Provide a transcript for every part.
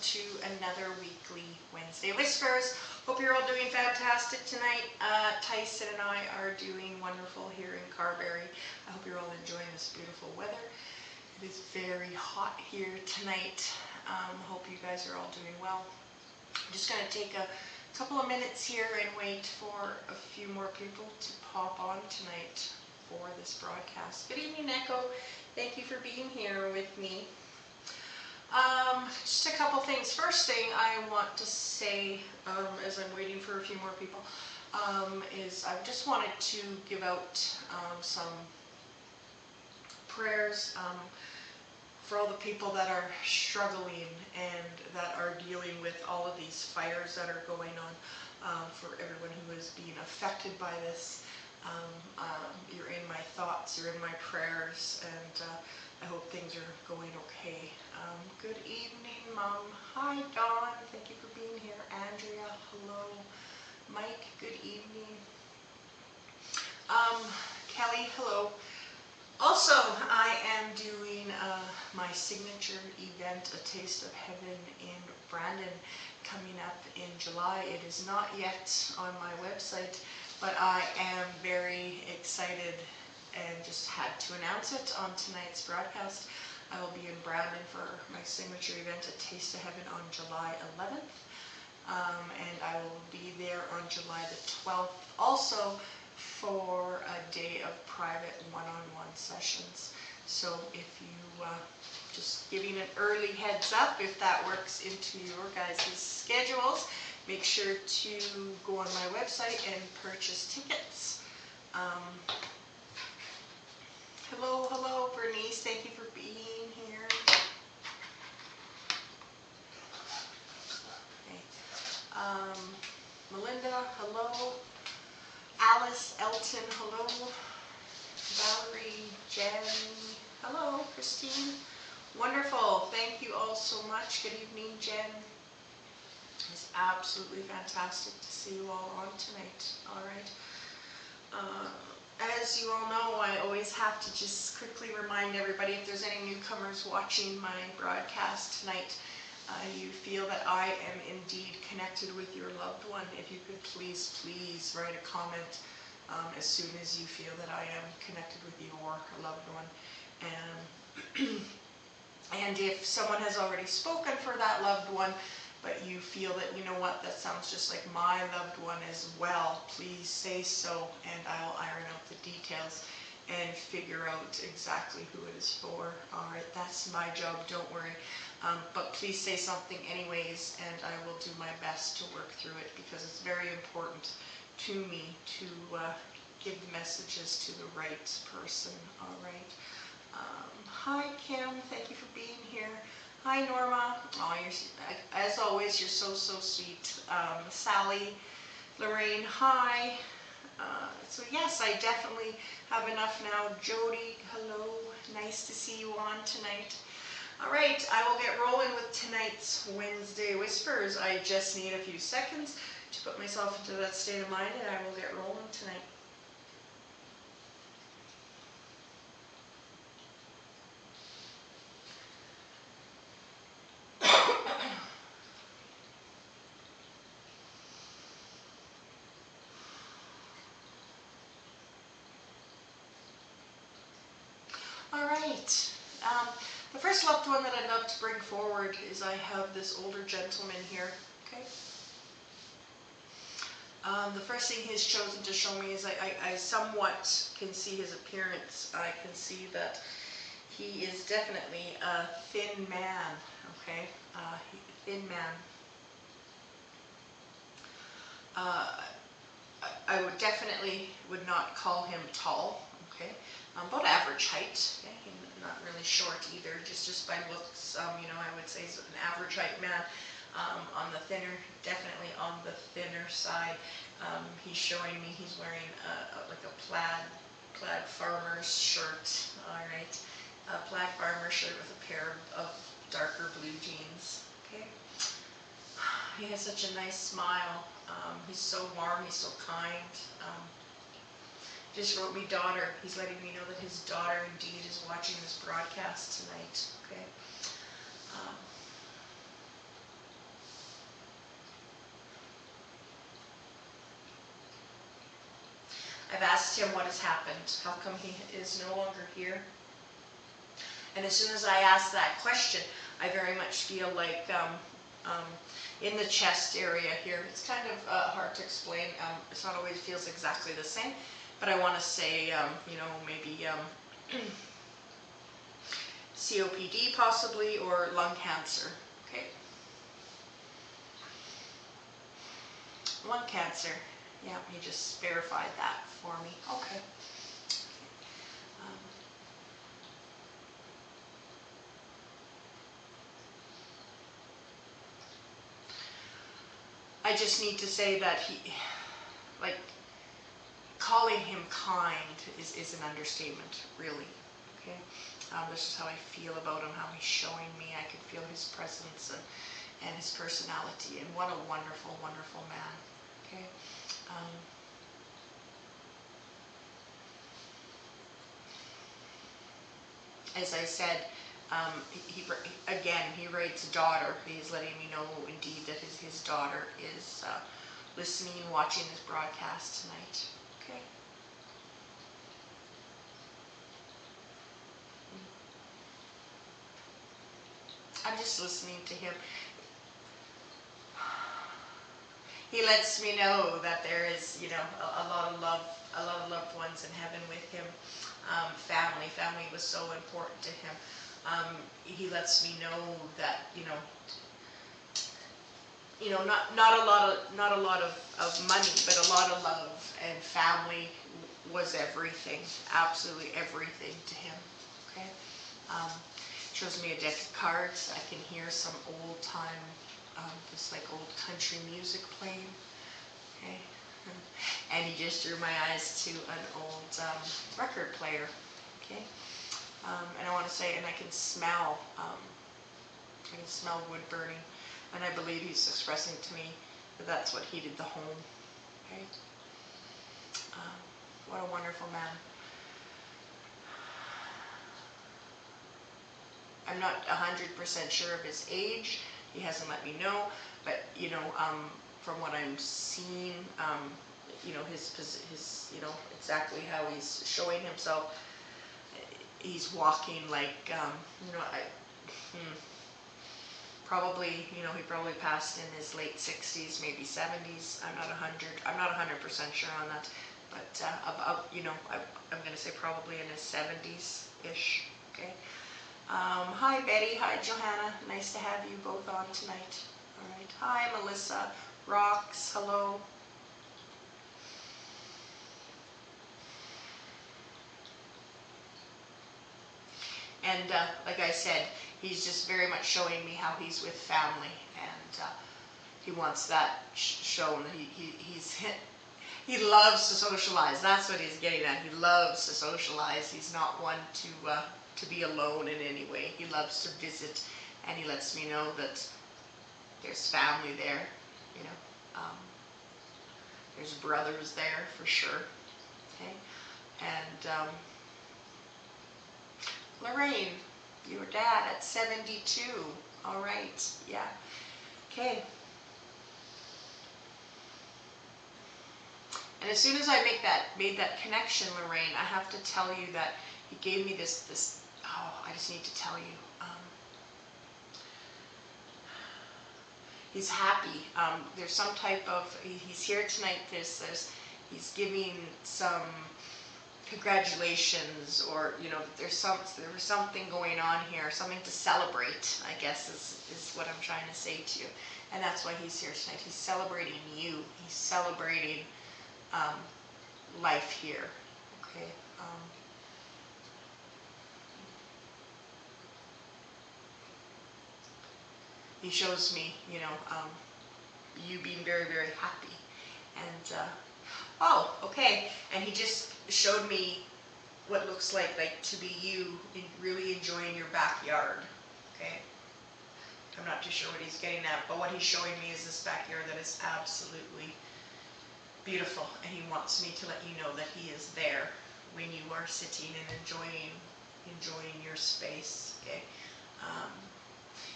to another weekly Wednesday Whispers. Hope you're all doing fantastic tonight. Tyson and I are doing wonderful here in Carberry. I hope you're all enjoying this beautiful weather. It is very hot here tonight. Hope you guys are all doing well. I'm just going to take a couple of minutes here and wait for a few more people to pop on tonight for this broadcast. Good evening, Echo. Thank you for being here with me. Just a couple things. First thing I want to say, as I'm waiting for a few more people, is I just wanted to give out some prayers for all the people that are struggling and that are dealing with all of these fires that are going on, for everyone who is being affected by this. You're in my thoughts, you're in my prayers, and I hope things are going okay. Good evening, Mom. Hi, Dawn. Thank you for being here. Andrea, hello. Mike, good evening. Kelly, hello. Also, I am doing my signature event, A Taste of Heaven in Brandon, coming up in July. It is not yet on my website, but I am very excited and just had to announce it on tonight's broadcast. I will be in Brandon for my signature event, A Taste of Heaven, on July 11th. And I will be there on July the 12th also for a day of private one-on-one sessions. So if you, just giving an early heads up, if that works into your guys' schedules, make sure to go on my website and purchase tickets. Hello, Bernice. Thank you for being here. Okay. Melinda, hello. Alice, Elton, hello. Valerie, Jen, hello. Christine, wonderful. Thank you all so much. Good evening, Jen. It's absolutely fantastic to see you all on tonight. All right. As you all know, I always have to just quickly remind everybody, if there's any newcomers watching my broadcast tonight, you feel that I am indeed connected with your loved one, if you could please write a comment as soon as you feel that I am connected with your loved one. And if someone has already spoken for that loved one, but you feel that, you know what, that sounds just like my loved one as well, please say so, and I'll iron out the details and figure out exactly who it is for. All right, that's my job, don't worry. But please say something anyways, and I will do my best to work through it, because it's very important to me to give messages to the right person. All right. Hi, Kim. Thank you for being here. Hi, Norma. Oh, as always, you're so sweet. Sally, Lorraine, hi. So yes, I definitely have enough now. Jody, hello. Nice to see you on tonight. All right, I will get rolling with tonight's Wednesday Whispers. I just need a few seconds to put myself into that state of mind, and I will get rolling tonight. All right. The first loved one that I'd love to bring forward is, I have this older gentleman here. Okay. The first thing he's chosen to show me is I somewhat can see his appearance. I can see that he is definitely a thin man. Okay, thin man. I would definitely not call him tall. Okay, about average height. Okay? Not really short either. Just by looks, you know, I would say he's an average height man. On the thinner, definitely on the thinner side. He's showing me he's wearing like a plaid farmer's shirt. All right, a plaid farmer shirt with a pair of darker blue jeans. Okay. He has such a nice smile. He's so warm. He's so kind. Just wrote me daughter. He's letting me know that his daughter indeed is watching this broadcast tonight. Okay. asked him what has happened. How come he is no longer here? And as soon as I ask that question, I very much feel like in the chest area here, it's kind of hard to explain. It's not always feels exactly the same, but I want to say, you know, maybe COPD possibly, or lung cancer. Okay. Lung cancer. Yeah, he just verified that for me. Okay. I just need to say that he, like, calling him kind is an understatement, really. Okay. This is how I feel about him, how he's showing me. I can feel his presence and his personality, and what a wonderful, wonderful man. Okay. As I said, he writes daughter. He's letting me know indeed that his daughter is listening, watching this broadcast tonight. Okay. I'm just listening to him. He lets me know that there is, you know, a lot of love, a lot of loved ones in heaven with him. Family was so important to him. He lets me know that, you know, not a lot of money, but a lot of love, and family was everything, absolutely everything to him. Okay. Shows me a deck of cards. I can hear some old time, just like old country music playing. Okay. And he just drew my eyes to an old record player. Okay. And I want to say, and I can smell wood burning, and I believe he's expressing to me that that's what heated the home. Okay. What a wonderful man. I'm not 100% sure of his age. He hasn't let me know, but you know, from what I'm seeing, you know, his, you know, exactly how he's showing himself. He's walking like, you know, probably, you know, he probably passed in his late 60s, maybe 70s. I'm not 100% sure on that, but about, you know, I'm going to say probably in his 70s-ish. Okay. Hi Betty, hi Johanna, nice to have you both on tonight. All right. Hi Melissa, Rox, hello. And like I said, he's just very much showing me how he's with family, and he wants that shown. He loves to socialize. That's what he's getting at. He loves to socialize. He's not one to be alone in any way. He loves to visit, and he lets me know that there's family there. You know, there's brothers there for sure. Okay, and Lorraine, your dad at 72. All right, yeah. Okay. And as soon as I made that connection, Lorraine, I have to tell you that he gave me this. Oh, I just need to tell you. He's happy. There's some type of. He's here tonight. He's giving some congratulations, or you know, there was something going on here, something to celebrate, I guess is what I'm trying to say to you. And that's why he's here tonight. He's celebrating you. He's celebrating life here. Okay. He shows me, you know, you being very, very happy. And oh, okay. And he just showed me what looks like to be you really enjoying your backyard. Okay. I'm not too sure what he's getting at, but what he's showing me is this backyard that is absolutely beautiful, and he wants me to let you know that he is there when you are sitting and enjoying your space. Okay.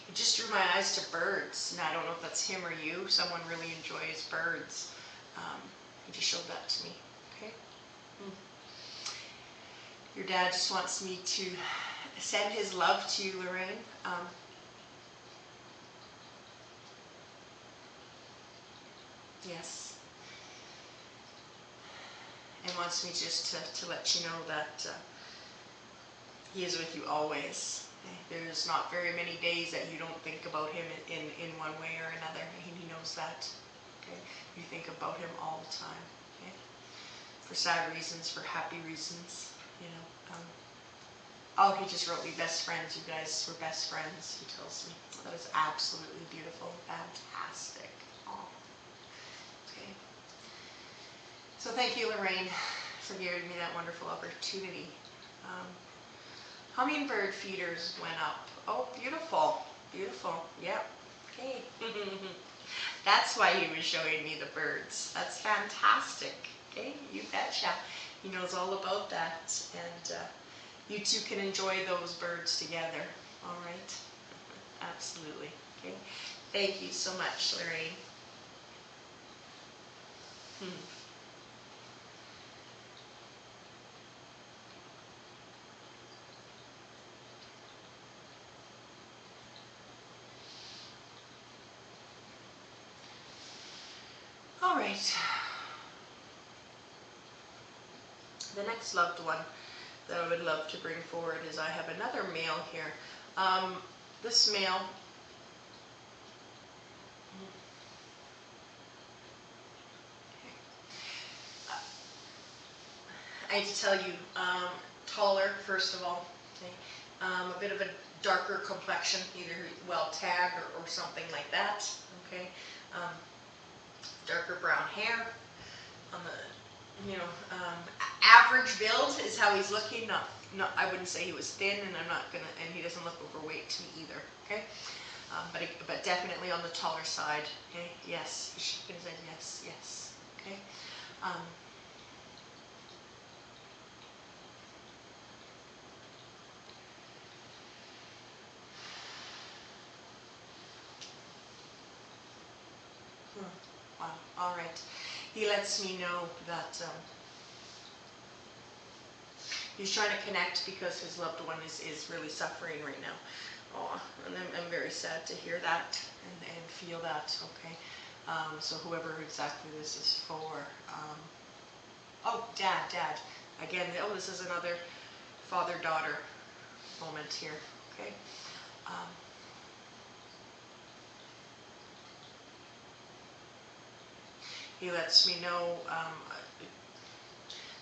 It just drew my eyes to birds. Now I don't know if that's him or you. Someone really enjoys birds. He just showed that to me. Okay. Your dad just wants me to send his love to you, Lorraine. Yes. And wants me just to let you know that he is with you always. Okay? There's not very many days that you don't think about him in one way or another. And he knows that. Okay? You think about him all the time. Okay? For sad reasons, for happy reasons, you know. Oh, he just wrote me best friends. You guys were best friends, he tells me. That is absolutely beautiful. Fantastic. Oh. Okay. So thank you, Lorraine, for giving me that wonderful opportunity. Hummingbird feeders went up. Oh, beautiful. Beautiful. Yep. Okay. That's why he was showing me the birds. That's fantastic. Okay, you betcha. He knows all about that. And you two can enjoy those birds together. All right? Absolutely. Okay. Thank you so much, Lorraine. All right. The next loved one that I would love to bring forward is I have another male here. This male, I need to tell you, taller, first of all, okay? A bit of a darker complexion, either well tagged or something like that, okay? Darker brown hair, on the, you know, average build is how he's looking. Not, I wouldn't say he was thin, and I'm not gonna, and he doesn't look overweight to me either, okay? But definitely on the taller side, okay? Yes, he should have said yes, yes, okay? Wow, all right. He lets me know that he's trying to connect because his loved one is really suffering right now. Oh, and I'm very sad to hear that and feel that, okay? So whoever exactly this is for. Oh, Dad. Again, oh, this is another father-daughter moment here, okay? He lets me know,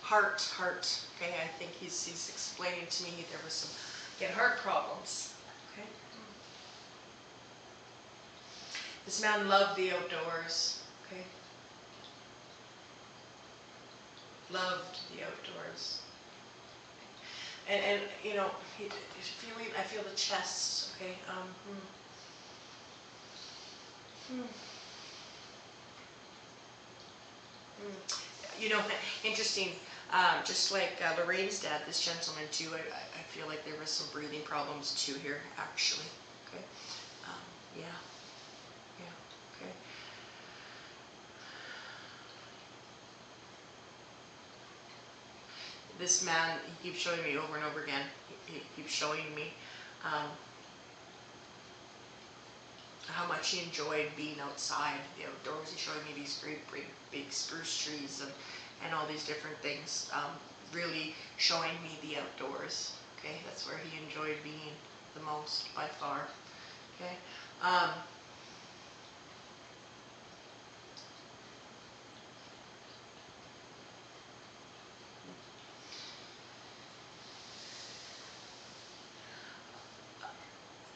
heart, okay? I think he's explaining to me there was some, he had heart problems, okay? This man loved the outdoors, okay? Loved the outdoors. And you know, I feel the chest, okay? You know, interesting, just like Lorraine's dad, this gentleman too, I feel like there was some breathing problems too here, actually, okay? Yeah, okay. This man, he keeps showing me over and over again, he keeps showing me how much he enjoyed being outside, the outdoors. He's showing me these great big spruce trees and all these different things, really showing me the outdoors, okay? That's where he enjoyed being the most, by far, okay?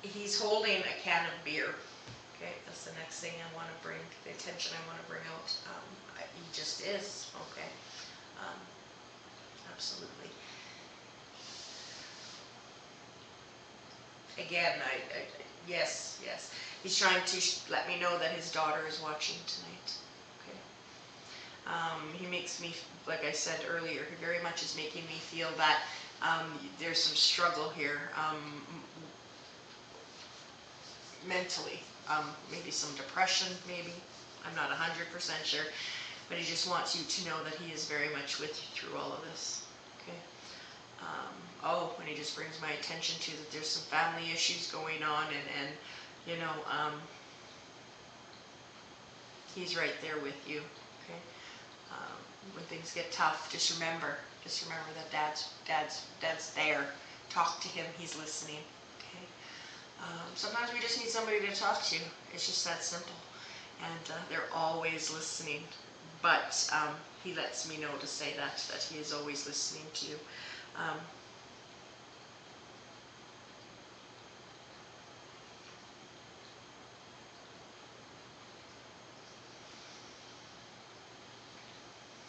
He's holding a can of beer. Okay, that's the next thing I want to bring, the attention I want to bring out. He just is, okay. Absolutely. Again, yes. He's trying to let me know that his daughter is watching tonight. Okay. He makes me, like I said earlier, he very much is making me feel that there's some struggle here. Mentally, maybe some depression, maybe. I'm not 100% sure, but he just wants you to know that he is very much with you through all of this, okay? Oh, and he just brings my attention to that there's some family issues going on, and you know, he's right there with you. Okay. When things get tough, just remember that dad's there. Talk to him. He's listening. Okay. Sometimes we just need somebody to talk to. It's just that simple. And they're always listening. But he lets me know to say that he is always listening to you.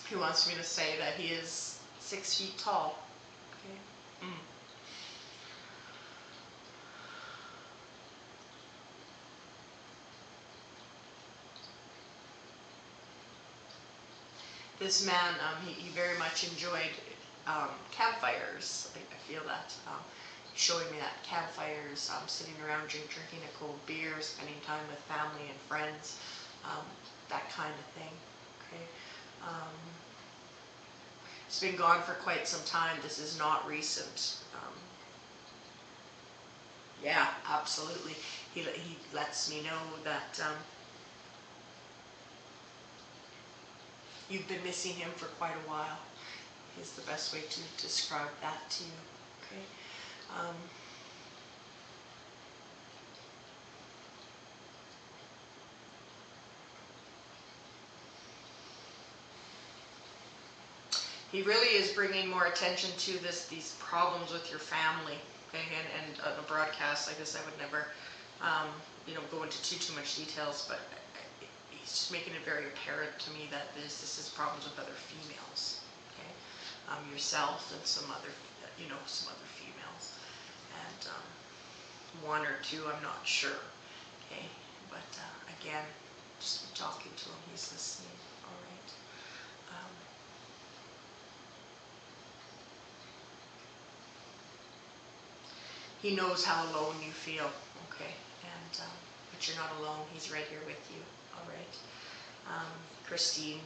He wants me to say that he is 6 feet tall. Okay. This man, he very much enjoyed campfires. I feel that. Showing me that campfires, sitting around drinking a cold beer, spending time with family and friends, that kind of thing. Okay. He's been gone for quite some time. This is not recent. Yeah, absolutely. He lets me know that you've been missing him for quite a while. Is the best way to describe that to you. Okay. He really is bringing more attention to these problems with your family. Okay, and on a broadcast like this, I would never, go into too much details, but he's just making it very apparent to me that this is problems with other females. Okay, yourself and some other females, and one or two, I'm not sure. Okay, but again, just talking to him, he's listening. All right. He knows how alone you feel, okay, and but you're not alone. He's right here with you. All right. Christine,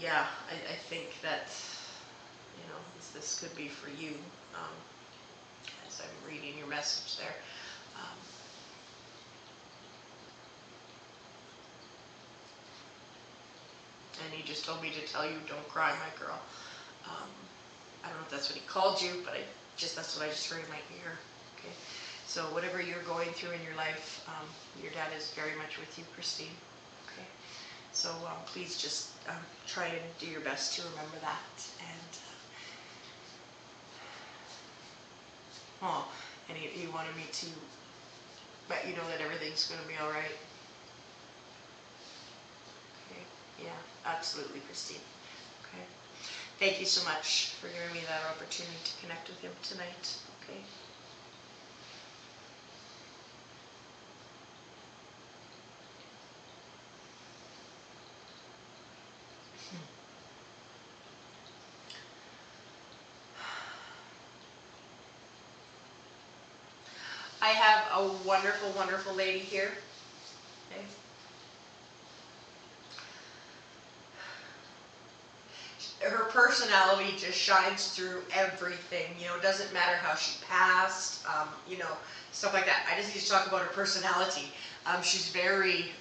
yeah, I think that this could be for you, as I'm reading your message there. And he just told me to tell you, don't cry, my girl. I don't know if that's what he called you, but that's what I just heard in my ear. Okay, so whatever you're going through in your life, your dad is very much with you, Christine. Okay, so please just try and do your best to remember that. And he wanted me to let you know that everything's going to be all right. Okay, yeah, absolutely, Christine. Okay. Thank you so much for giving me that opportunity to connect with him tonight. Okay. I have a wonderful, wonderful lady here. Okay. Her personality just shines through everything. It doesn't matter how she passed, stuff like that. I just need to talk about her personality. She's very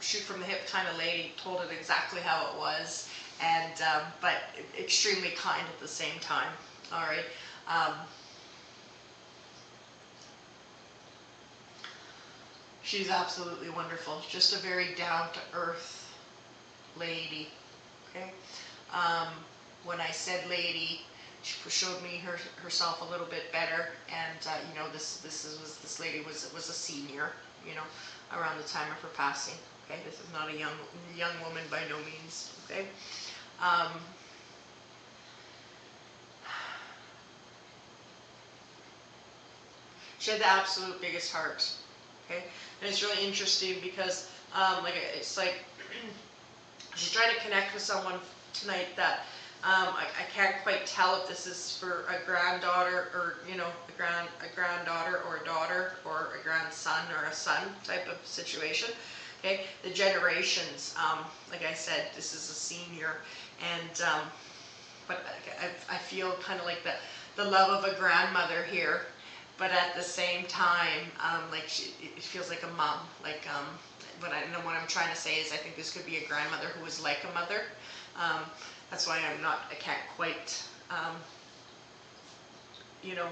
shoot from the hip kind of lady, told it exactly how it was, and but extremely kind at the same time. All right. She's absolutely wonderful. Just a very down-to-earth lady. Okay. When I said lady, she showed me herself a little bit better, and this lady was a senior, around the time of her passing. Okay, this is not a young woman by no means. Okay. She had the absolute biggest heart. Okay, and it's really interesting because it's like she's trying to connect with someone tonight that I can't quite tell if this is for a granddaughter or a granddaughter or a daughter or a grandson or a son type of situation. Okay, the generations, like I said, this is a senior, and but I feel kind of like the love of a grandmother here, but at the same time, like it feels like a mom. Like, but I know what I'm trying to say is I think this could be a grandmother who was like a mother. That's why I can't quite, you know,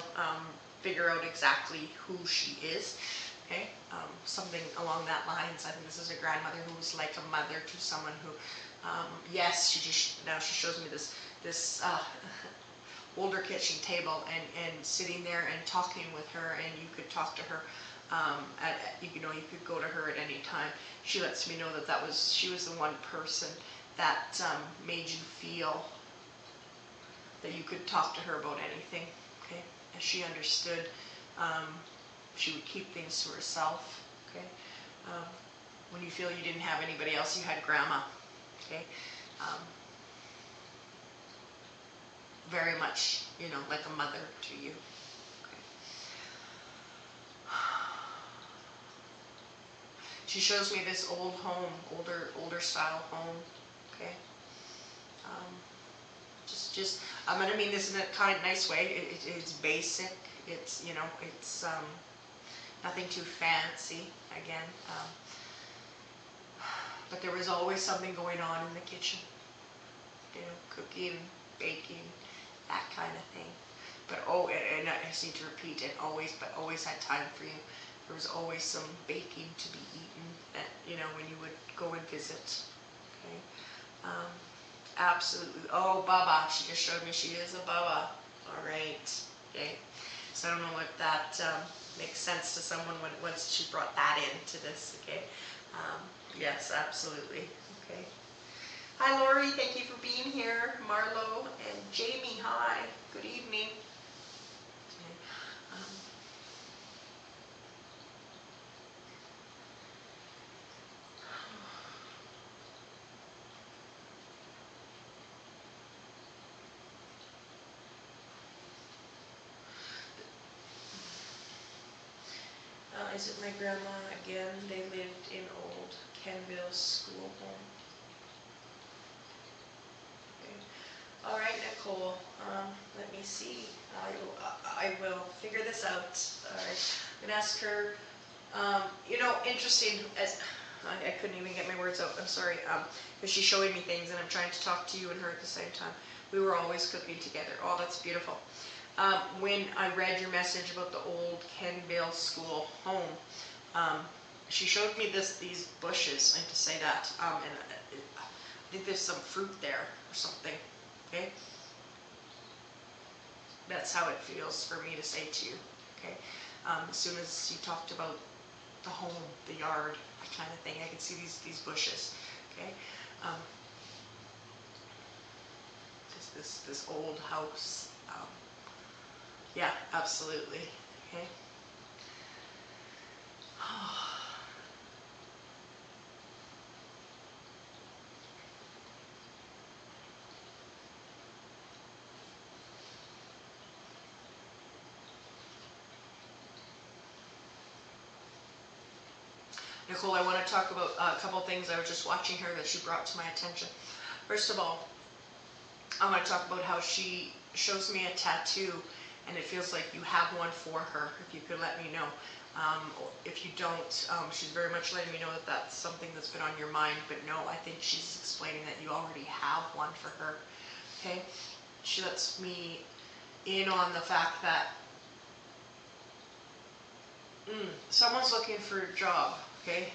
figure out exactly who she is. Okay, something along that lines. I think this is a grandmother who was like a mother to someone who, yes, now she shows me this older kitchen table and sitting there and talking with her, and you could talk to her. You know, you could go to her at any time. She lets me know that she was the one person that made you feel that you could talk to her about anything. Okay, and she understood. She would keep things to herself. Okay, when you feel you didn't have anybody else, you had grandma. Okay, very much, you know, like a mother to you. Okay. She shows me this old home, older style home. Okay. I'm gonna mean this in a kind, nice way. It's basic. It's, you know, it's nothing too fancy. Again, but there was always something going on in the kitchen. You know, cooking, baking, that kind of thing. But and I just need to repeat, but always had time for you. There was always some baking to be eaten. That, you know, when you would go and visit. Okay. Absolutely. Oh, Baba. She just showed me she is a Baba. All right. Okay. So I don't know if that makes sense to someone once she brought that into this. Okay. Yes, absolutely. Okay. Hi, Lori. Thank you for being here. Marlo and Jamie. Hi. Good evening. Okay. Is it my grandma again? They lived in old Kenville school home. Okay. All right, Nicole. Let me see. I will figure this out. All right. I'm gonna ask her. You know, interesting. As I couldn't even get my words out. I'm sorry. Because she's showing me things, and I'm trying to talk to you and her at the same time. We were always cooking together. Oh, that's beautiful. When I read your message about the old Kenville school home, she showed me these bushes. I have to say that, and I think there's some fruit there or something. Okay, that's how it feels for me to say to you. Okay, as soon as you talked about the home, the yard, that kind of thing, I can see these bushes. Okay, this old house. Yeah, absolutely. Okay. Nicole, I want to talk about a couple of things I was just watching her that she brought to my attention. First of all, I want to talk about how she shows me a tattoo, and it feels like you have one for her. If you could let me know. If you don't, she's very much letting me know that that's something that's been on your mind, but no, I think she's explaining that you already have one for her. Okay? She lets me in on the fact that someone's looking for a job. Okay?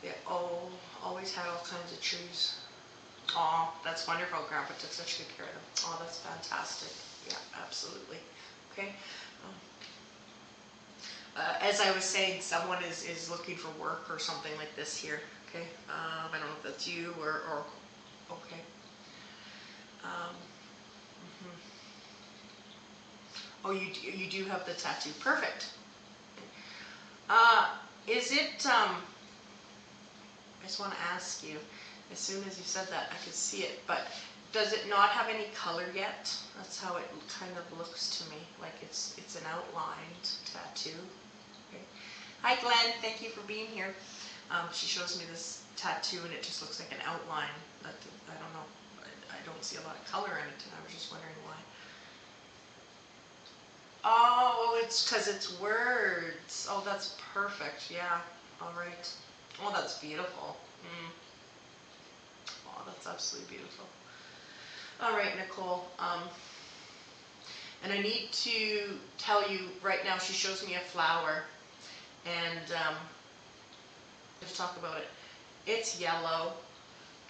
They always had all kinds of trees. Oh, that's wonderful. Grandpa took such good care of them. Oh, that's fantastic. Yeah, absolutely. Okay. As I was saying, someone is looking for work or something like this here. Okay. I don't know if that's you or okay. Mm-hmm. Oh, you do have the tattoo. Perfect. Is it? I just want to ask you. As soon as you said that, I could see it, but does it not have any color yet? That's how it kind of looks to me, like it's an outlined tattoo. Okay. Hi Glenn, thank you for being here. She shows me this tattoo and it just looks like an outline. I don't know. I don't see a lot of color in it, and I was just wondering why. Oh, it's because it's words. Oh, that's perfect. Yeah. All right. Oh, that's beautiful. Oh, that's absolutely beautiful. All right, Nicole. And I need to tell you right now, she shows me a flower, and let's talk about it. It's yellow,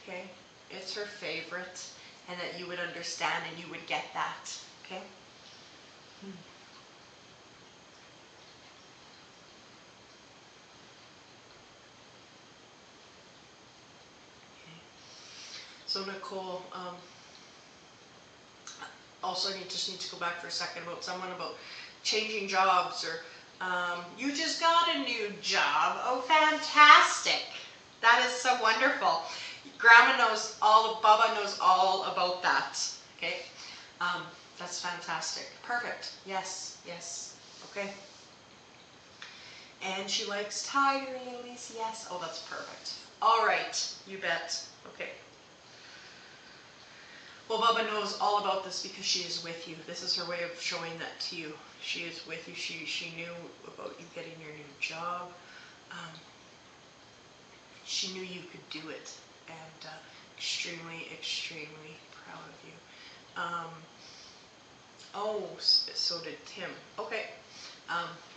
okay? It's her favorite, and that you would understand and you would get that, okay? So Nicole, also I just need to go back for a second about changing jobs, or you just got a new job. Oh, fantastic. That is so wonderful. Grandma knows Baba knows all about that. Okay. That's fantastic. Perfect. Yes, yes. Okay. And she likes tiger lilies. Yes. Oh, that's perfect. All right. You bet. Okay. Well, Baba knows all about this because she is with you. This is her way of showing that to you. She is with you. She knew about you getting your new job. She knew you could do it, and extremely, extremely proud of you. Oh, so did Tim. Okay,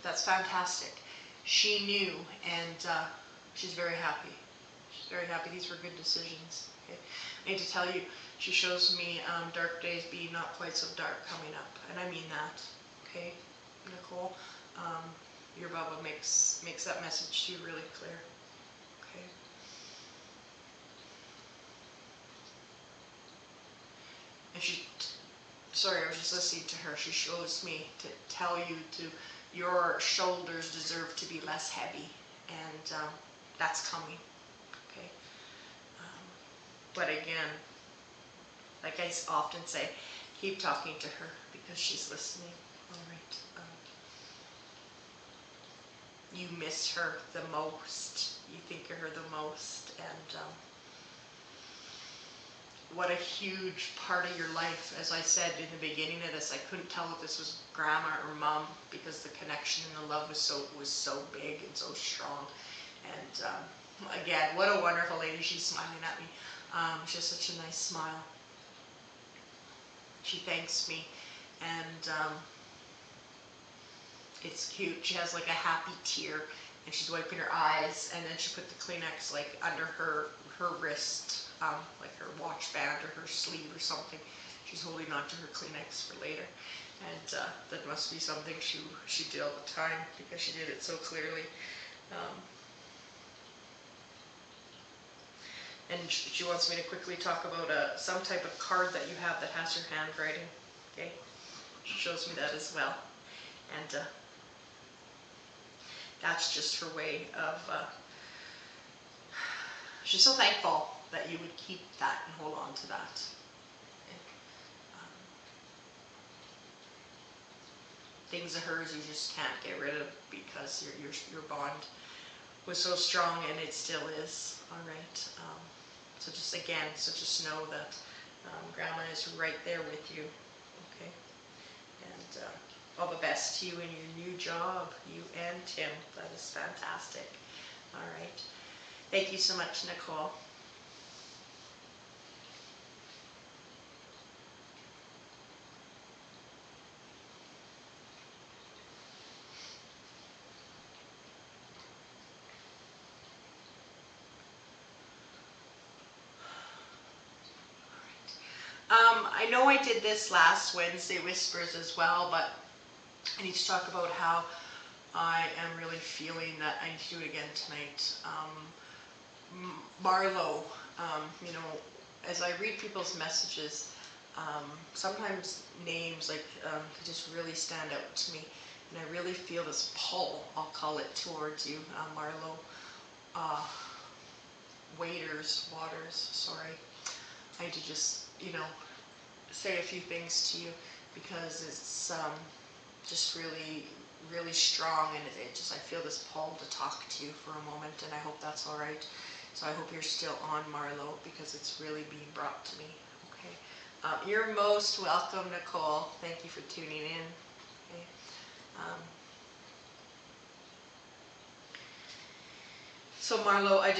that's fantastic. She knew, and she's very happy. She's very happy. These were good decisions. Okay, I need to tell you, she shows me dark days be not quite so dark coming up, and I mean that. Okay, Nicole, your Baba makes that message to you really clear. Okay. And sorry, I was just listening to her. She shows me to tell you your shoulders deserve to be less heavy, and that's coming. Okay. But again, like I often say, keep talking to her because she's listening. All right. You miss her the most. You think of her the most, and what a huge part of your life. As I said in the beginning of this, I couldn't tell if this was grandma or mom because the connection and the love was so big and so strong. And again, what a wonderful lady. She's smiling at me. She has such a nice smile. She thanks me, and it's cute. She has like a happy tear, and she's wiping her eyes, and then she put the Kleenex like under her wrist, like her watch band or her sleeve or something. She's holding on to her Kleenex for later, and that must be something she did all the time because she did it so clearly. And she wants me to quickly talk about some type of card that you have that has her handwriting. Okay, she shows me that as well, and that's just her way of. She's so thankful that you would keep that and hold on to that. Okay. Things of hers you just can't get rid of because your bond was so strong, and it still is. All right. So just know that Grandma is right there with you. Okay. And all the best to you in your new job, you and Tim. That is fantastic. All right. Thank you so much, Nicole. I know I did this last Wednesday, Whispers, as well, but I need to talk about how I am really feeling that I need to do it again tonight. Marlo, you know, as I read people's messages, sometimes names just really stand out to me, and I really feel this pull, I'll call it, towards you, Marlo. Waters, sorry. I had to just, say a few things to you because it's just really, really strong, and I feel this pull to talk to you for a moment, and I hope that's all right. So I hope you're still on, Marlo, because it's really being brought to me. Okay. You're most welcome, Nicole. Thank you for tuning in. Okay. So Marlo, I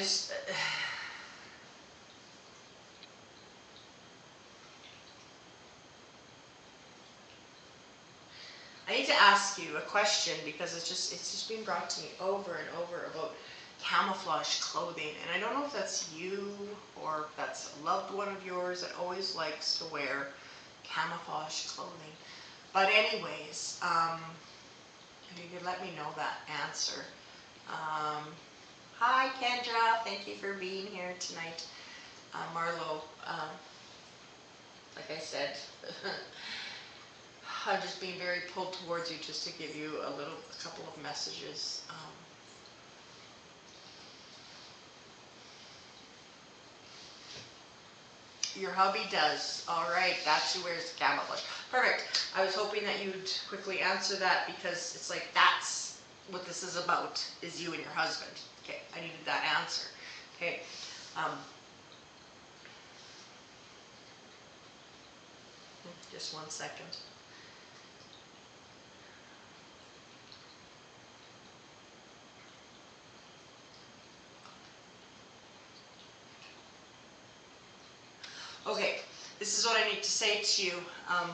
need to ask you a question because it's just being brought to me over and over about camouflage clothing, and I don't know if that's you or if that's a loved one of yours that always likes to wear camouflage clothing. But anyways, if you could let me know that answer. Hi Kendra, thank you for being here tonight. Marlo, like I said, I'm just being very pulled towards you just to give you a couple of messages. Your hubby does. All right, that's who wears the camouflage. Perfect. I was hoping that you'd quickly answer that because it's like that's what this is about, is you and your husband. Okay, I needed that answer. Okay. Just 1 second. Okay, this is what I need to say to you. I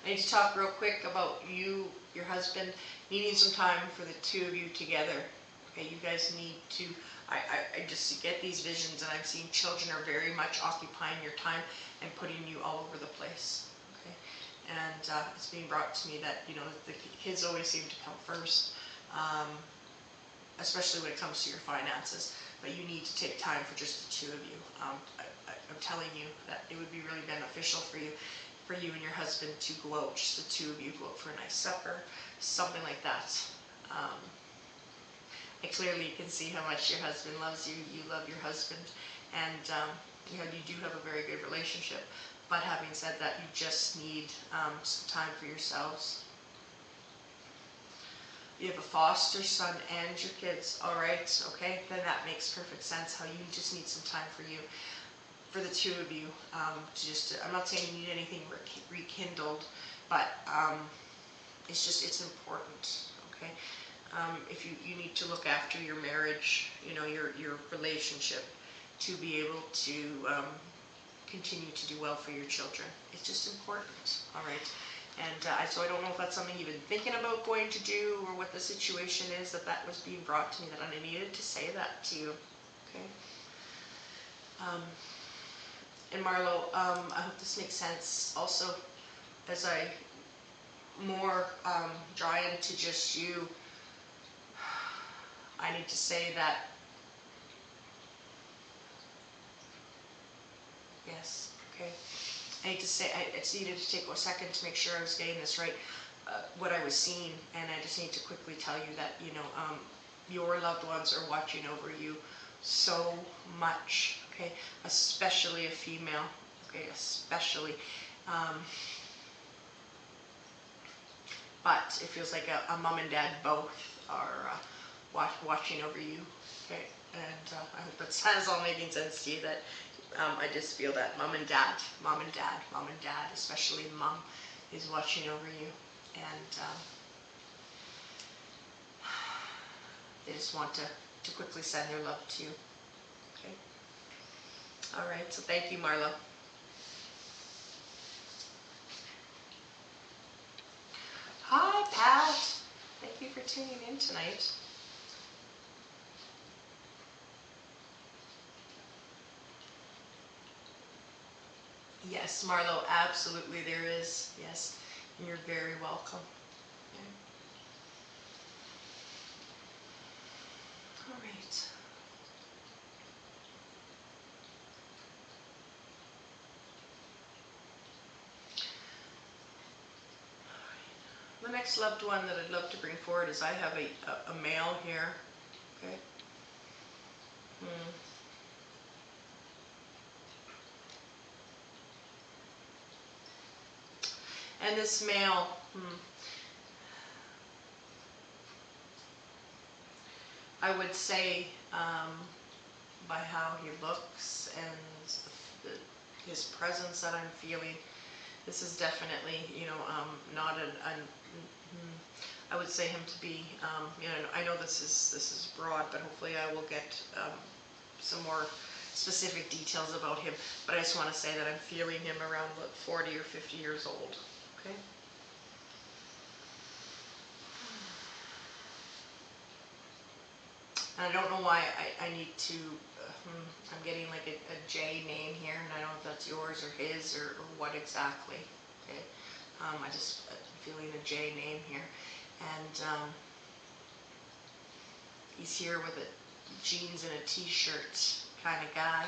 need to talk real quick about you, your husband, needing some time for the two of you together. Okay, you guys need to, I just get these visions and I'm seeing children are very much occupying your time and putting you all over the place. Okay, and it's being brought to me that, you know, the kids always seem to come first, especially when it comes to your finances, but you need to take time for just the two of you. I'm telling you that it would be really beneficial for you and your husband to go out, just the two of you, go out for a nice supper, something like that. And clearly you can see how much your husband loves you, you love your husband, and you know, you do have a very good relationship. But having said that, you just need some time for yourselves. You have a foster son and your kids, all right, okay, then that makes perfect sense how you just need some time for you, for the two of you, to just, I'm not saying you need anything rekindled, but it's important, okay? If you need to look after your marriage, you know, your relationship, to be able to continue to do well for your children. It's just important, all right? And so I don't know if that's something you've been thinking about going to do, or what the situation is, that was being brought to me, that I needed to say that to you, okay? And Marlo, I hope this makes sense. Also, as I more draw into just you, I need to say that, yes, okay. I need to say, I just needed to take a second to make sure I was getting this right, what I was seeing, and I just need to quickly tell you that, you know, your loved ones are watching over you so much, okay, especially a female, okay, especially, but it feels like a mom and dad both are watching over you, okay, and I hope that sounds all making sense to you, that I just feel that mom and dad, especially mom, is watching over you, and they just want to quickly send their love to you. Okay. All right. So thank you, Marlo. Hi, Pat. Thank you for tuning in tonight. Yes, Marlo, absolutely there is. Yes, and you're very welcome. Okay. All right. The next loved one that I'd love to bring forward is, I have a male here. Okay. And this male, I would say, by how he looks and his presence that I'm feeling. This is definitely, you know, not I would say him to be, you know, I know this is broad, but hopefully I will get some more specific details about him. But I just want to say that I'm feeling him around 40 or 50 years old. Okay. And I don't know why I need to, I'm getting like a J name here, and I don't know if that's yours or his or what exactly. Okay. I'm feeling a J name here. And he's here with jeans and a t-shirt kind of guy.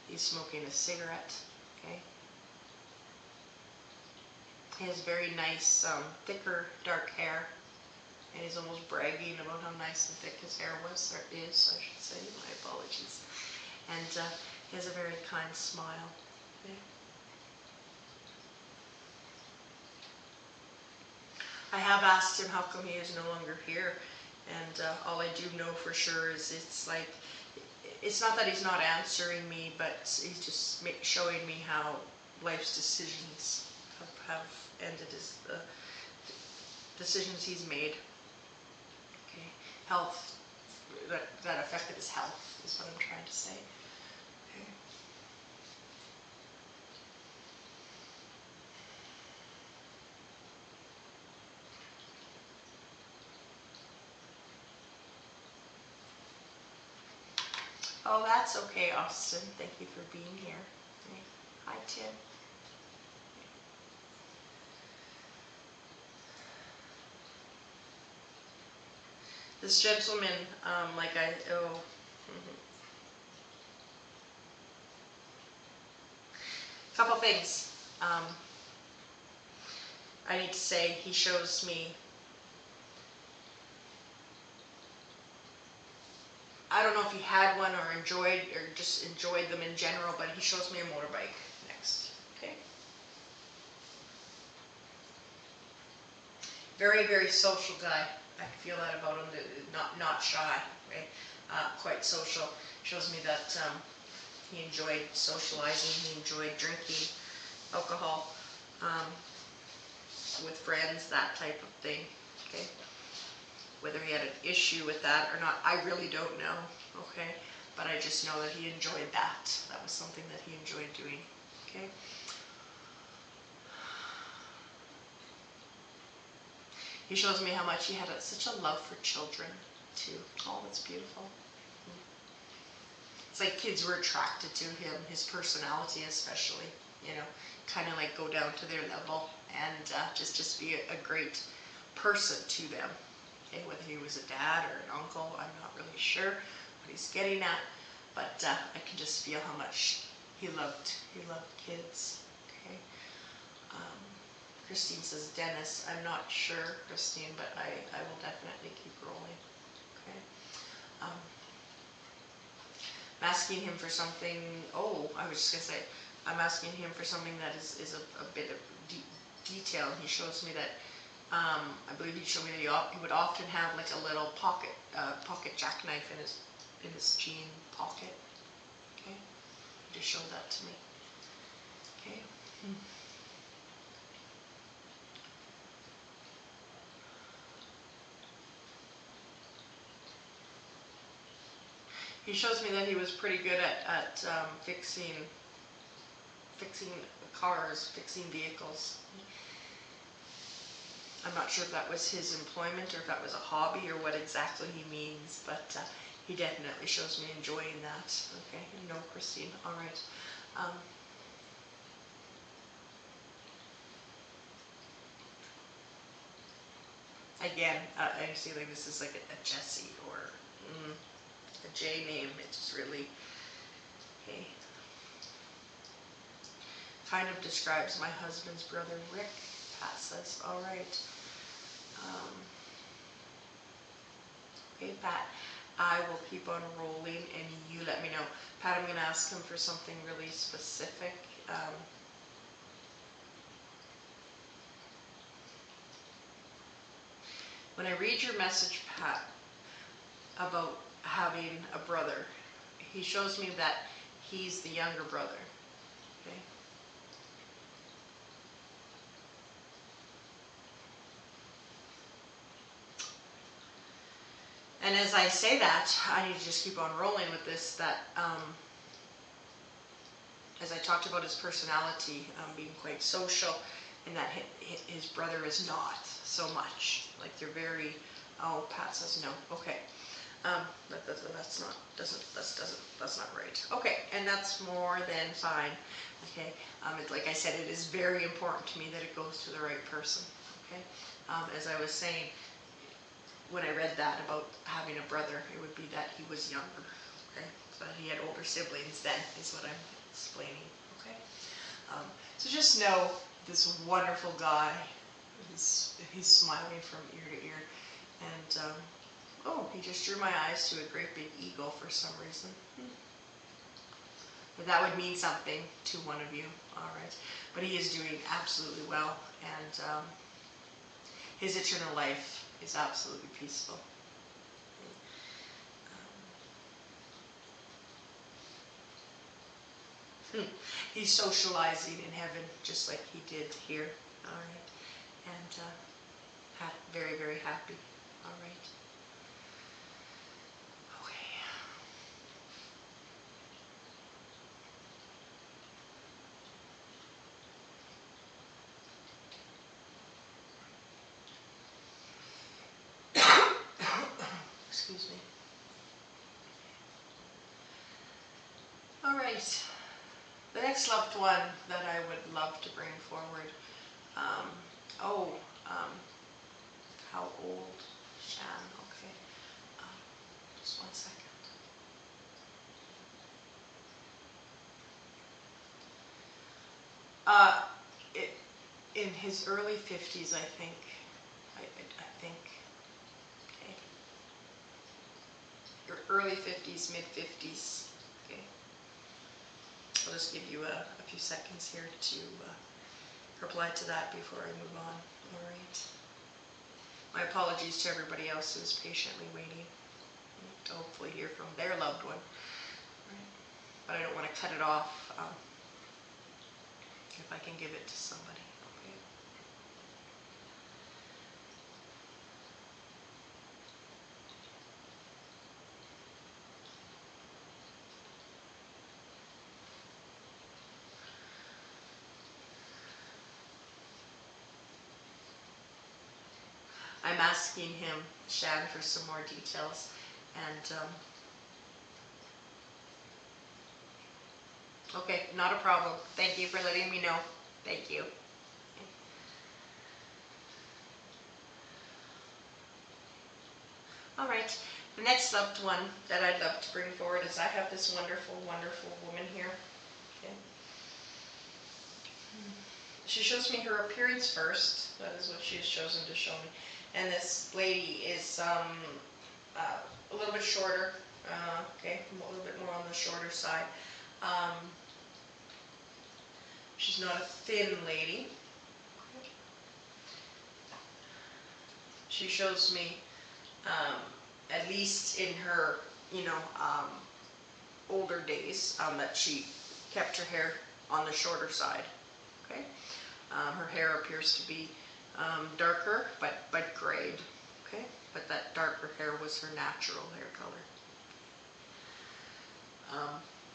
He's smoking a cigarette. Okay. He has very nice, thicker, dark hair. And he's almost bragging about how nice and thick his hair was, or is, I should say. My apologies. And he has a very kind smile. Okay. I have asked him how come he is no longer here, and all I do know for sure is it's not that he's not answering me, but he's just showing me how life's decisions have ended his decisions he's made. Okay, health that affected his health is what I'm trying to say. Okay. Oh, that's okay, Austin. Thank you for being here. Okay. Hi, Tim. This gentleman, couple things. I need to say, he shows me, I don't know if he had one or just enjoyed them in general, but he shows me a motorbike next. Okay. Very, very social guy. I can feel that about him. Not shy, right? Quite social. Shows me that he enjoyed socializing. He enjoyed drinking alcohol with friends, that type of thing. Okay. Whether he had an issue with that or not, I really don't know. Okay. But I just know that he enjoyed that. That was something that he enjoyed doing. Okay. He shows me how much he had such a love for children, too. Oh, that's beautiful. It's like kids were attracted to him, his personality especially, you know, kind of like go down to their level and just be a great person to them. Okay, whether he was a dad or an uncle, I'm not really sure what he's getting at, but I can just feel how much he loved kids. Okay. Christine says Dennis. I'm not sure, Christine, but I will definitely keep rolling. Okay. I'm asking him for something. Oh, I was just gonna say, I'm asking him for something that is a bit of detail. He shows me that I believe he showed me that he would often have like a little pocket jackknife in his jean pocket. Okay, he just showed that to me. Okay. He shows me that he was pretty good at fixing cars, fixing vehicles. I'm not sure if that was his employment or if that was a hobby or what exactly he means, but he definitely shows me enjoying that. Okay, no, Christine. All right. Again, I see like this is like a Jesse or a J name. It just really, okay, kind of describes my husband's brother Rick. Pat says, all right. Okay, Pat, I will keep on rolling and you let me know. Pat, I'm going to ask him for something really specific. When I read your message, Pat, about having a brother, he shows me that he's the younger brother. Okay. And as I say that, I need to just keep on rolling with this, that as I talked about his personality being quite social, and that his brother is not so much. Like they're very, oh, Pat says no. Okay. That's not right. Okay, and that's more than fine. Okay, like I said, it is very important to me that it goes to the right person. Okay, as I was saying, when I read that about having a brother, it would be that he was younger. Okay, so he had older siblings then, is what I'm explaining. Okay, so just know this wonderful guy. He's smiling from ear to ear, and oh, he just drew my eyes to a great big eagle for some reason. But that would mean something to one of you, all right? But he is doing absolutely well, and his eternal life is absolutely peaceful. He's socializing in heaven just like he did here, all right? And very, very happy, all right? Excuse me. All right. The next loved one that I would love to bring forward. How old? Shan. Okay. Just 1 second. In his early 50s, I think. I think. Okay. Your early 50s, mid 50s. Okay. I'll just give you a few seconds here to reply to that before I move on. All right. My apologies to everybody else who's patiently waiting to hopefully hear from their loved one. Right. But I don't want to cut it off if I can give it to somebody. Okay. I'm asking him, Shan, for some more details, and okay, not a problem. Thank you for letting me know. Thank you. All right, the next loved one that I'd love to bring forward is I have this wonderful, wonderful woman here. Okay. She shows me her appearance first. That is what she has chosen to show me. And this lady is a little bit shorter, okay, a little bit more on the shorter side. She's not a thin lady. She shows me, at least in her, older days, that she kept her hair on the shorter side. Okay, her hair appears to be darker, but grayed. Okay, but that darker hair was her natural hair color.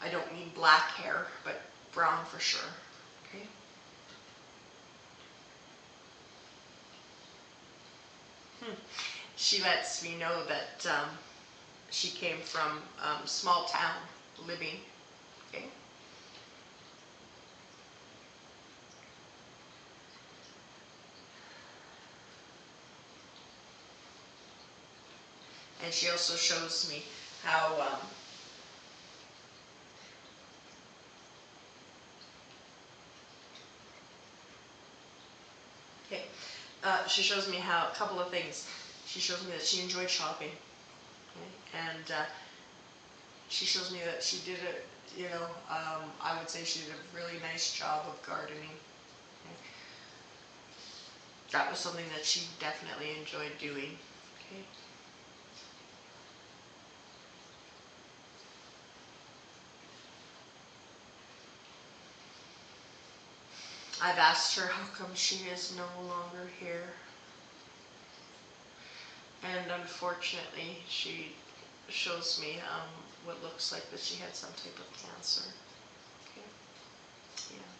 I don't mean black hair, but brown for sure. Okay. She lets me know that she came from small town living. Okay. And she also shows me how okay. She shows me how a couple of things. She shows me that she enjoyed shopping, okay? And she shows me that she did I would say she did a really nice job of gardening. Okay? That was something that she definitely enjoyed doing. Okay. I've asked her how come she is no longer here. And unfortunately, she shows me what looks like that she had some type of cancer. Okay. Yeah.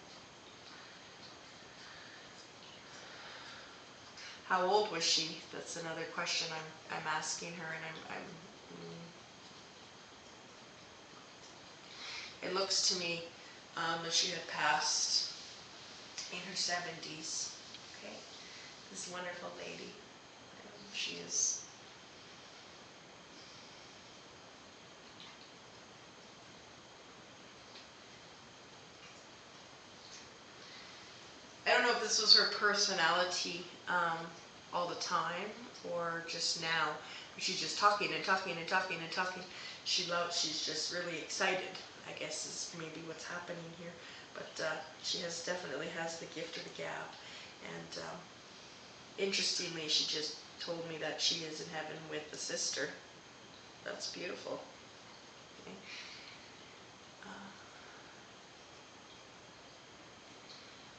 How old was she? That's another question I'm asking her, and it looks to me that she had passed in her 70s. Okay. This wonderful lady. She is. I don't know if this was her personality all the time or just now. But she's just talking and talking and talking and talking. She's just really excited, I guess is maybe what's happening here. But she definitely has the gift of the gab. And interestingly, she just told me that she is in heaven with the sister. That's beautiful. Okay.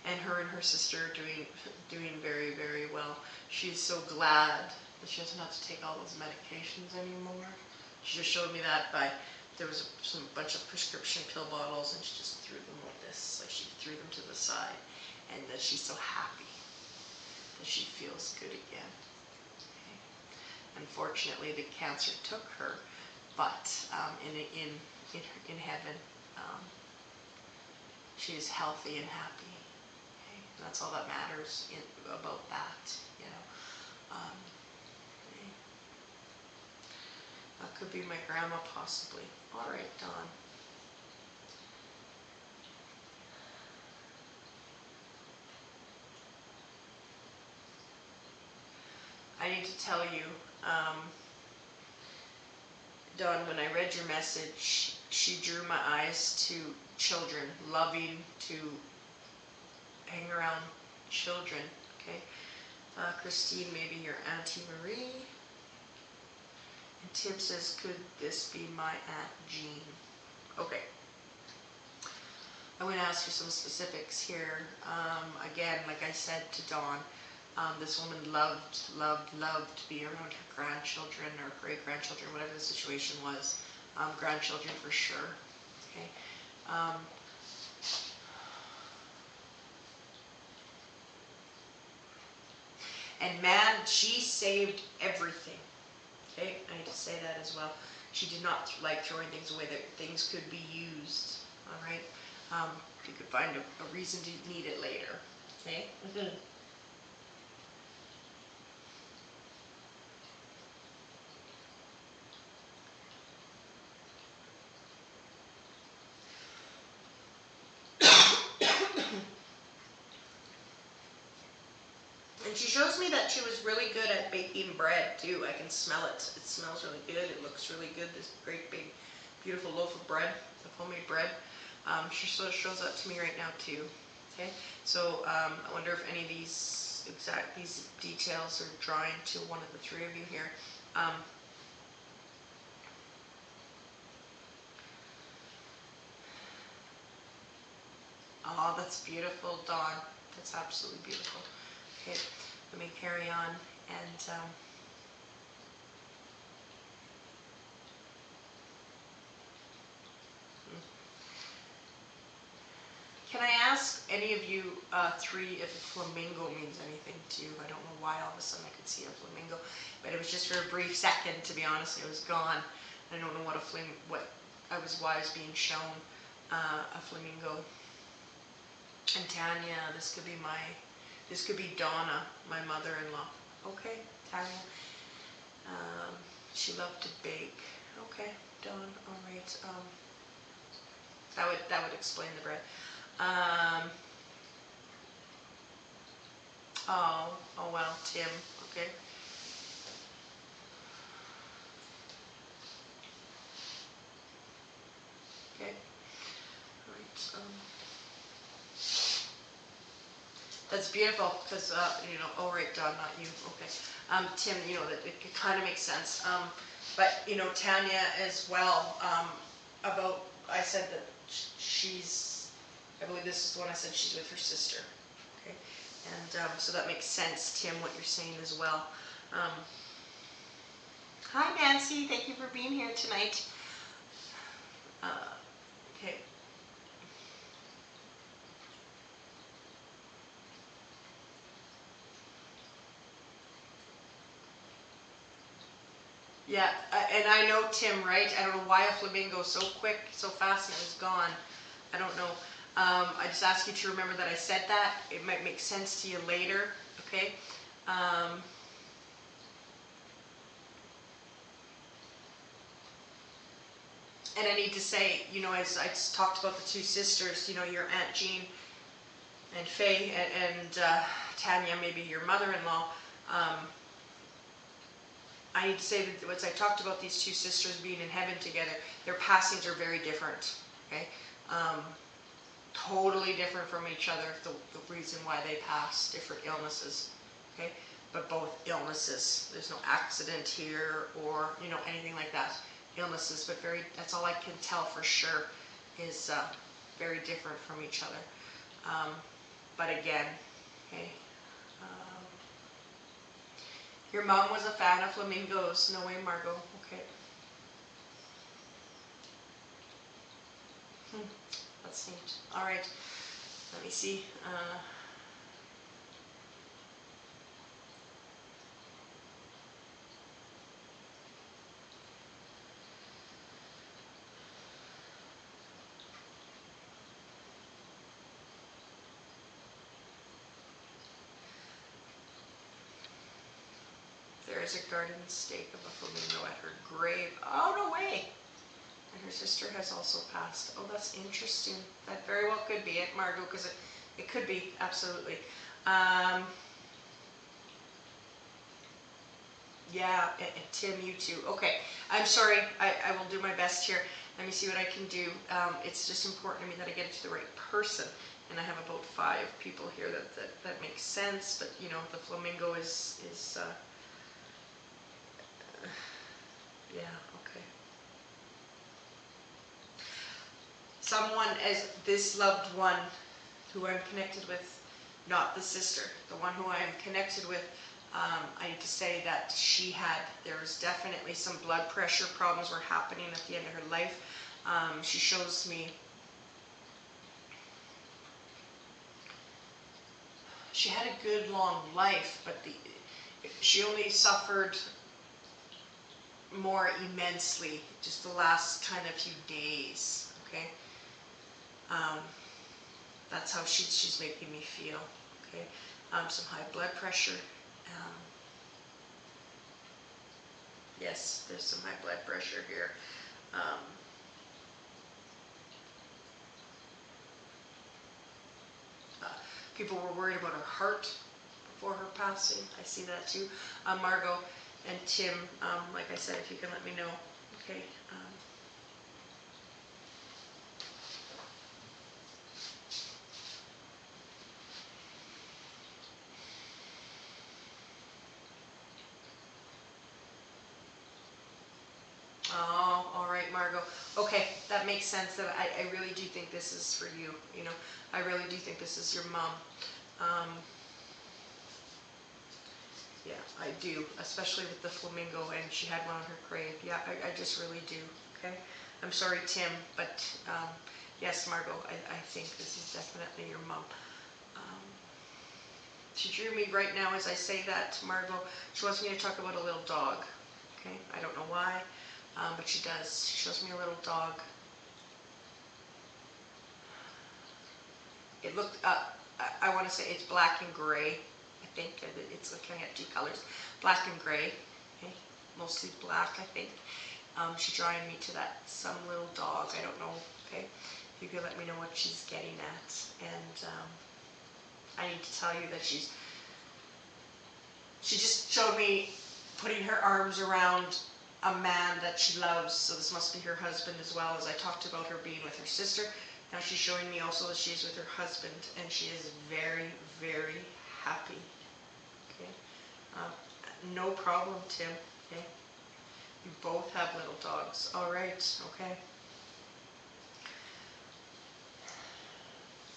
And her sister are doing very, very well. She's so glad that she doesn't have to take all those medications anymore. She just showed me that there was some bunch of prescription pill bottles, and she just threw them like this, like she threw them to the side, and that she's so happy that she feels good again. Okay. Unfortunately, the cancer took her, but in heaven, she is healthy and happy. That's all that matters about that, you know. That could be my grandma, possibly. All right, Dawn. I need to tell you, Dawn, when I read your message, she drew my eyes to children, loving to hang around children, okay? Christine, maybe your Auntie Marie. And Tim says, could this be my Aunt Jean? Okay. I'm going to ask you some specifics here. Again, like I said to Dawn, this woman loved to be around her grandchildren or great-grandchildren, whatever the situation was. Grandchildren for sure. Okay. And man, she saved everything. Okay, I need to say that as well. She did not like throwing things away, that things could be used. All right, you could find a reason to need it later. Okay. And she shows me that she was really good at baking bread too. I can smell it. It smells really good. It looks really good. This great big, beautiful loaf of bread, of homemade bread. She sort of shows that to me right now too. Okay, so I wonder if any of these details are drawing to one of the three of you here. Oh, that's beautiful, Dawn. That's absolutely beautiful. Okay, let me carry on and can I ask any of you three if flamingo means anything to you? I don't know why all of a sudden I could see a flamingo, but it was just for a brief second, to be honest. It was gone. I don't know why I was being shown a flamingo. And Tanya, this could be Donna, my mother-in-law. Okay, Tanya. She loved to bake. Okay, Dawn. All right. That would explain the bread. Oh well, Tim. Okay. Okay. All right. That's beautiful because oh right, Don, not you. Okay. Tim, it kind of makes sense. But Tanya as well. I said that she's. I believe this is the one I said she's with her sister. And so that makes sense, Tim, what you're saying as well. Hi, Nancy. Thank you for being here tonight. Okay. Yeah, and I know, Tim, right? I don't know why a flamingo so quick, so fast, and it was gone. I don't know. I just ask you to remember that I said that. It might make sense to you later, okay? And I need to say, you know, as I talked about the two sisters, you know, your Aunt Jean and Faye and Tanya, maybe your mother-in-law, I need to say that as I talked about these two sisters being in heaven together, their passings are very different, okay? Totally different from each other, the reason why they pass, different illnesses, okay? But both illnesses. There's no accident here or, you know, anything like that. Illnesses, but that's all I can tell for sure is very different from each other. But again, okay, your mom was a fan of flamingos. No way, Margot. Okay. That's neat. All right. Let me see. There is a garden stake of a flamingo at her grave. Oh, no way. And her sister has also passed. Oh, that's interesting. That very well could be it, Margot, because it could be, absolutely. Yeah, and Tim, you too. Okay, I'm sorry. I will do my best here. Let me see what I can do. It's just important to me that I get it to the right person. And I have about 5 people here that makes sense. But, you know, the flamingo is yeah, okay. Someone as this loved one who I'm connected with, not the sister, the one who I am connected with, I need to say that there was definitely some blood pressure problems were happening at the end of her life. She shows me, she had a good long life, but she only suffered more immensely just the last kind of few days, okay? That's how she's making me feel, okay? Some high blood pressure. Yes, there's some high blood pressure here. People were worried about her heart before her passing. I see that too. Margot and Tim, like I said, if you can let me know, okay? Oh, all right, Margot. Okay, that makes sense. That I really do think this is for you. You know, I really do think this is your mom. Yeah, I do, especially with the flamingo, and she had one on her grave. Yeah, I just really do. Okay, I'm sorry, Tim, but yes, Margot, I think this is definitely your mom. She drew me right now as I say that, Margot. She wants me to talk about a little dog. Okay, I don't know why. But she does. She shows me a little dog. It looked, I want to say it's black and gray. I think it's looking at 2 colors, black and gray. Okay, mostly black, I think. She's drawing me to that some little dog. I don't know. Okay, if you could let me know what she's getting at. And I need to tell you that she just showed me putting her arms around a man that she loves, so this must be her husband as well, as I talked about her being with her sister. Now she's showing me also that she's with her husband, and she is very, very happy. Okay, no problem, Tim. Okay, you both have little dogs. All right. Okay.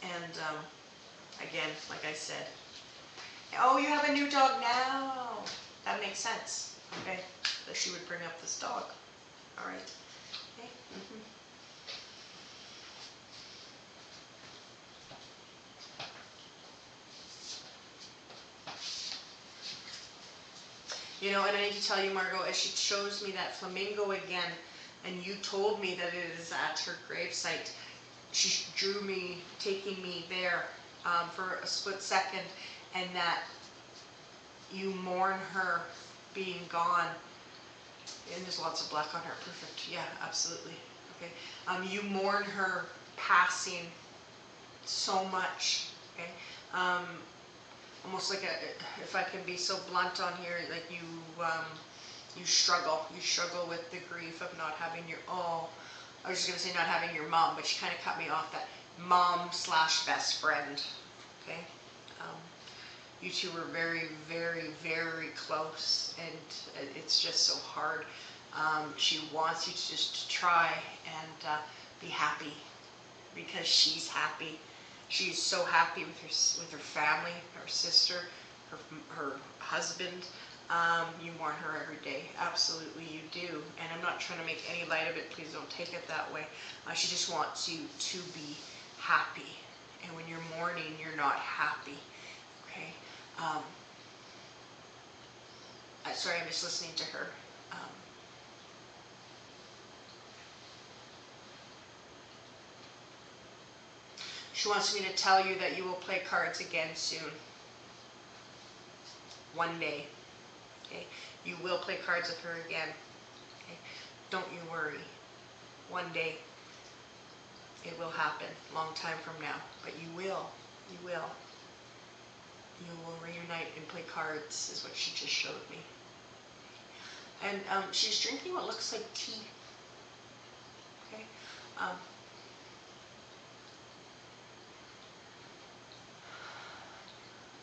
And again, like I said, Oh, you have a new dog now. That makes sense. Okay, that she would bring up this dog. All right. Okay. You know, and I need to tell you, Margot, as she shows me that flamingo again, and you told me that it is at her gravesite, she drew me, taking me there for a split second, and that you mourn her being gone. And there's lots of black on her. Perfect. Yeah, absolutely. Okay. You mourn her passing so much. Okay. Almost like if I can be so blunt on here, like you struggle with the grief of not having your, oh, I was just going to say not having your mom, but she kind of cut me off, that mom / best friend. Okay. You two were very, very, very close, and it's just so hard. She wants you to just try and be happy, because she's happy. She's so happy with her family, her sister, her husband. You mourn her every day. Absolutely you do. And I'm not trying to make any light of it. Please don't take it that way. She just wants you to be happy. And when you're mourning, you're not happy. Okay? Sorry, I'm just listening to her. She wants me to tell you that you will play cards again soon. One day. Okay? You will play cards with her again. Okay? Don't you worry. One day it will happen. Long time from now. But you will. You will. You will reunite and play cards, is what she just showed me. And she's drinking what looks like tea. Okay?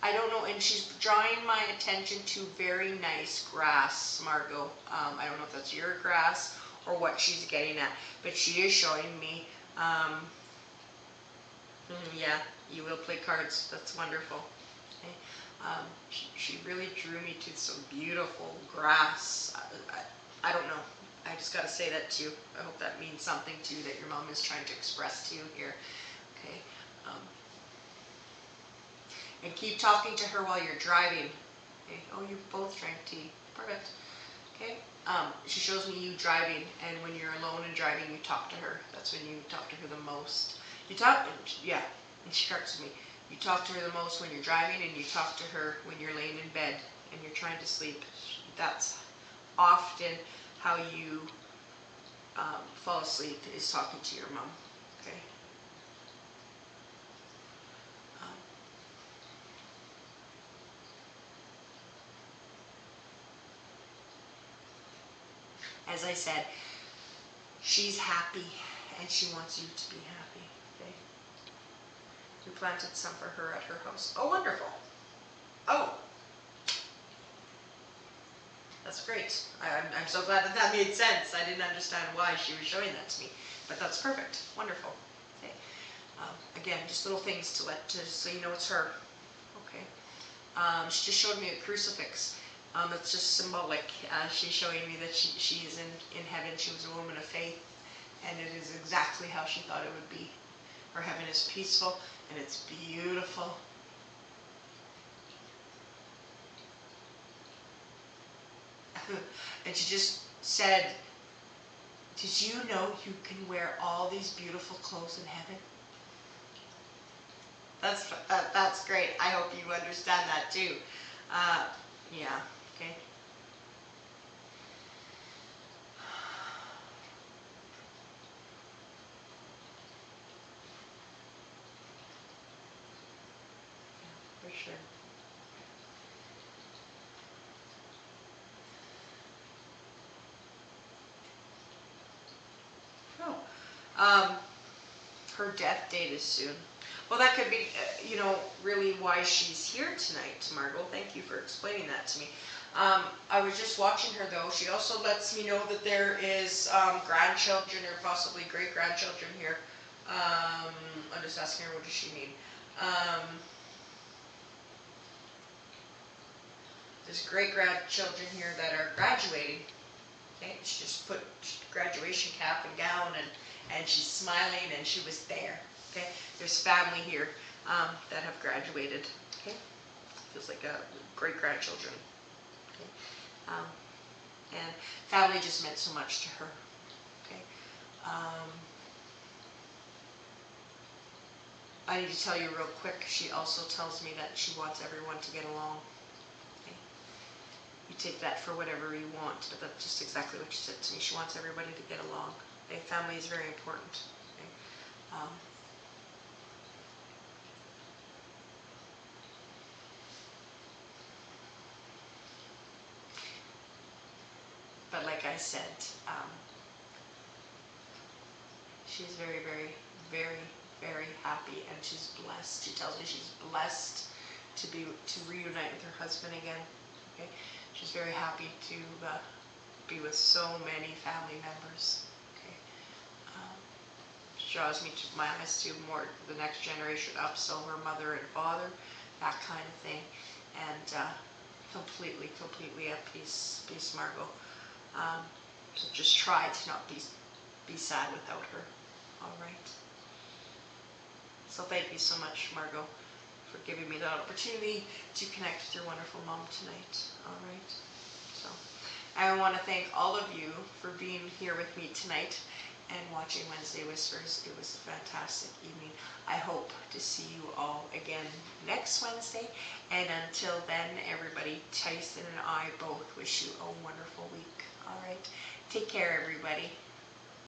I don't know, and she's drawing my attention to very nice grass, Margot. I don't know if that's your grass or what she's getting at, but she is showing me, yeah, you will play cards. That's wonderful. Okay. She really drew me to some beautiful grass. I don't know. I just got to say that to you. I hope that means something to you, that your mom is trying to express to you here. Okay. And keep talking to her while you're driving. Okay. Oh, you both drank tea. Perfect. Okay. She shows me you driving, and when you're alone and driving, you talk to her. That's when you talk to her the most. You talk, yeah, and she corrects me. You talk to her the most when you're driving, and you talk to her when you're laying in bed and you're trying to sleep. That's often how you fall asleep, is talking to your mom. Okay. As I said, she's happy, and she wants you to be happy. Okay. We planted some for her at her house. Oh, wonderful. Oh, that's great. I'm so glad that that made sense. I didn't understand why she was showing that to me, but that's perfect. Wonderful. Okay. Again, just little things to so you know it's her. Okay. She just showed me a crucifix. It's just symbolic. She's showing me that she is in heaven. She was a woman of faith, and it is exactly how she thought it would be. Her heaven is peaceful, and it's beautiful. And she just said, did you know you can wear all these beautiful clothes in heaven? That's great. I hope you understand that too. Yeah, okay. Yeah, for sure. Oh, her death date is soon. Well, that could be, really why she's here tonight, Margot. Thank you for explaining that to me. I was just watching her, though. She also lets me know that there is grandchildren or possibly great-grandchildren here. I'm just asking her, what does she mean? There's great-grandchildren here that are graduating. Okay, she just put graduation cap and gown, and she's smiling, and she was there. Okay, there's family here that have graduated. Okay, feels like a great-grandchildren. Okay, and family just meant so much to her. Okay, I need to tell you real quick. She also tells me that she wants everyone to get along. Okay, you take that for whatever you want, but that's just exactly what she said to me. She wants everybody to get along. Okay, family is very important. Okay. But like I said, she's very, very, very, very happy, and she's blessed. She tells me she's blessed to reunite with her husband again. Okay, she's very happy to be with so many family members. Okay, she draws me to my eyes to more the next generation up, so her mother and father, that kind of thing, and completely at peace, Margot. So just try to not be sad without her. All right. So thank you so much, Margot, for giving me that opportunity to connect with your wonderful mom tonight. All right. So I want to thank all of you for being here with me tonight and watching Wednesday Whispers. It was a fantastic evening. I hope to see you all again next Wednesday. And until then, everybody, Tyson and I both wish you a wonderful week. All right. Take care, everybody.